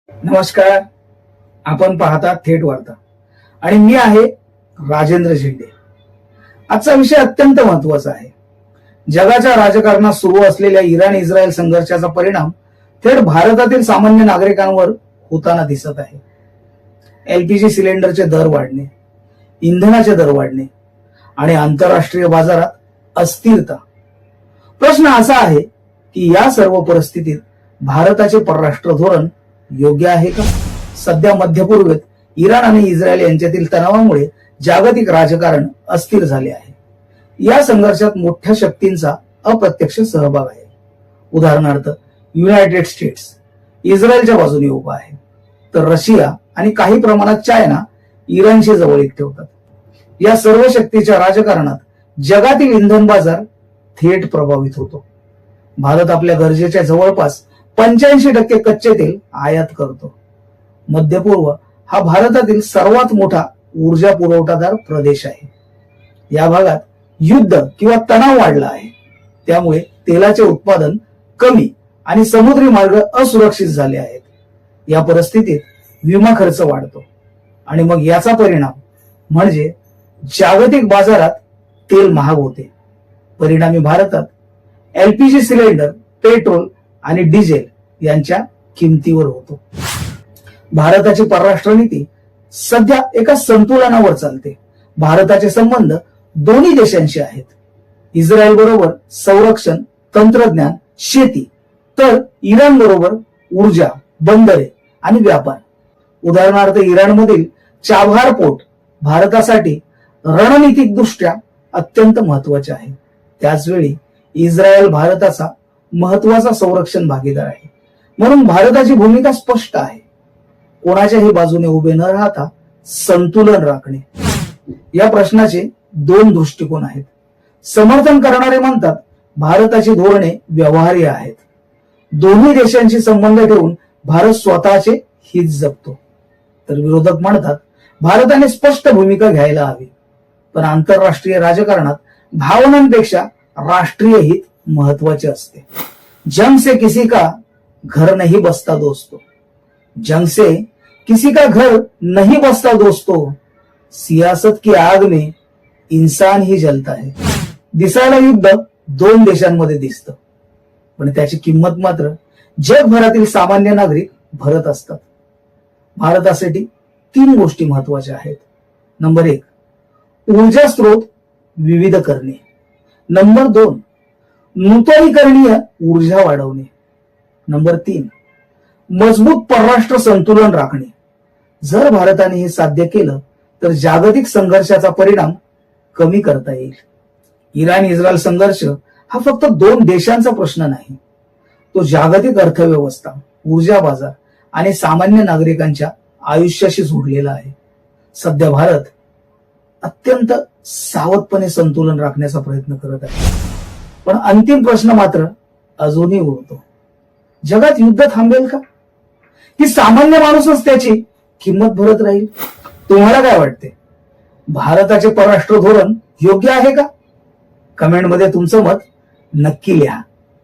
नमस्कार. आपण पाहता थेट वार्ता आणि मी आहे राजेंद्र झेंडे. आजचा विषय अत्यंत महत्वाचा आहे. जगाच्या राजकारणात सुरू असलेल्या इराण इस्रायल संघर्षाचा परिणाम थेट भारतातील सामान्य नागरिकांवर होताना दिसत आहे. एलपीजी सिलेंडरचे दर वाढणे, इंधनाचे दर वाढणे आणि आंतरराष्ट्रीय बाजारात अस्थिरता. प्रश्न असा आहे की या सर्व परिस्थितीत भारताचे परराष्ट्र धोरण योग्य आहे का? सध्या मध्य पूर्वेत इराण आणि इस्रायल यांच्यातील तणावामुळे जागतिक राजकारण अस्थिर झाले आहे. या संघर्षात मोठ्या शक्तींचा अप्रत्यक्ष सहभाग आहे. उदाहरणार्थ युनायटेड स्टेट्स इस्रायलच्या बाजूने उभा आहे, तर रशिया आणि काही प्रमाणात चायना इराणशी जवळीक ठेवतात. या सर्व शक्तीच्या राजकारणात जगातील इंधन बाजार थेट प्रभावित होतो. भारत आपल्या गरजेच्या जवळपास 85% कच्चे तेल आयात करतो. मध्य पूर्व हा भारतातील सर्वात मोठा ऊर्जा पुरवठादार प्रदेश आहे. या भागात युद्ध किंवा तणाव वाढला आहे, त्यामुळे तेलाचे उत्पादन कमी आणि समुद्री मार्ग असुरक्षित झाले आहेत. या परिस्थितीत विमा खर्च वाढतो आणि मग याचा परिणाम म्हणजे जागतिक बाजारात तेल महाग होते. परिणामी भारतात एलपीजी सिलेंडर, पेट्रोल आणि डिझेल यांच्या किमतीवर होतो. भारताची परराष्ट्र नीती सध्या एका संतुलनावर चालते. भारताचे संबंध दोन्ही देशांशी आहेत. इस्रायल बरोबर संरक्षण, तंत्रज्ञान, शेती, तर इराण बरोबर ऊर्जा, बंदरे आणि व्यापार. उदाहरणार्थ इराणमधील चाबहार पोर्ट भारतासाठी रणनीतिक दृष्ट्या अत्यंत महत्वाचे आहे. त्याचवेळी इस्रायल भारताचा महत्वाचा संरक्षण भागीदार आहे. म्हणून भारताची भूमिका स्पष्ट आहे. कोणाच्याही बाजूने उभे न राहता संतुलन राखणे. या प्रश्नाचे दोन दृष्टिकोन आहेत. समर्थन करणारे म्हणतात भारताची धोरणे व्यवहार्य आहेत. दोन्ही देशांशी संबंध ठेवून भारत स्वतःचे हित जपतो. तर विरोधक म्हणतात भारताने स्पष्ट भूमिका घ्यायला हवी. पण आंतरराष्ट्रीय राजकारणात भावनांपेक्षा राष्ट्रीय हित महत्वाचे असते. जंग से किसी का घर नहीं बसता दोस्तों, जंग से किसी का घर नहीं बसता दोस्तों, सियासत की आग में इंसान ही जलता है. दिसायला युद्ध दोन देशांमध्ये दिसतं, पण त्याची किंमत मात्र जगभरातील सामान्य नागरिक भरत असतात. भारतासाठी 3 गोष्टी महत्वाच्या आहेत. नंबर 1, ऊर्जा स्रोत विविध करणे. नंबर 2, नूतनीकरणीय ऊर्जा वाढवणे. नंबर 3, मजबूत परराष्ट्र संतुलन राखणे. जर भारताने हे साध्य केलं तर जागतिक संघर्षाचा परिणाम कमी करता येईल. इराण इस्रायल संघर्ष हा फक्त 2 देशांचा प्रश्न नाही, तो जागतिक अर्थव्यवस्था, ऊर्जा बाजार आणि सामान्य नागरिकांच्या आयुष्याशी जोडलेला आहे. सध्या भारत अत्यंत सावधपणे संतुलन राखण्याचा प्रयत्न करत आहे. पण अंतिम प्रश्न मात्र अजूनही उरतो. जगात युद्ध थांबेल का, की सामान्य माणूसच त्याची किंमत भरत राहील? तुम्हाला काय वाटते? भारताचे परराष्ट्र धोरण योग्य आहे का? कमेंटमध्ये तुमचं मत नक्की लिहा.